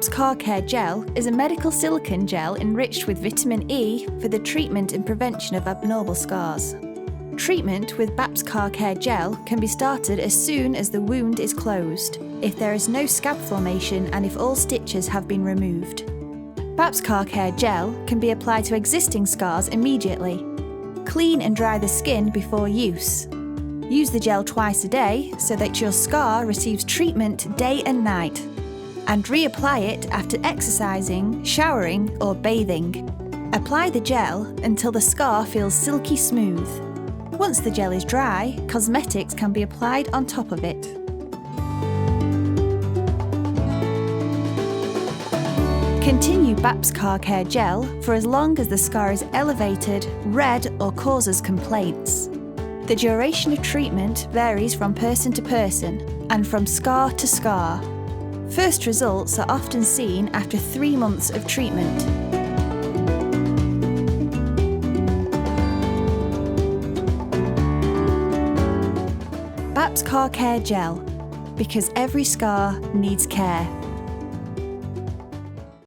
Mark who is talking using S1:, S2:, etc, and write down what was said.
S1: BAPSCARCARE Gel is a medical silicone gel enriched with vitamin E for the treatment and prevention of abnormal scars. Treatment with BAPSCARCARE Gel can be started as soon as the wound is closed, if there is no scab formation and if all stitches have been removed. BAPSCARCARE Gel can be applied to existing scars immediately. Clean and dry the skin before use. Use the gel twice a day so that your scar receives treatment day and night. And reapply it after exercising, showering or bathing. Apply the gel until the scar feels silky smooth. Once the gel is dry, cosmetics can be applied on top of it. Continue BAPSCARCARE Gel for as long as the scar is elevated, red or causes complaints. The duration of treatment varies from person to person and from scar to scar. First results are often seen after 3 months of treatment. BAPSCARCARE Gel, because every scar needs care.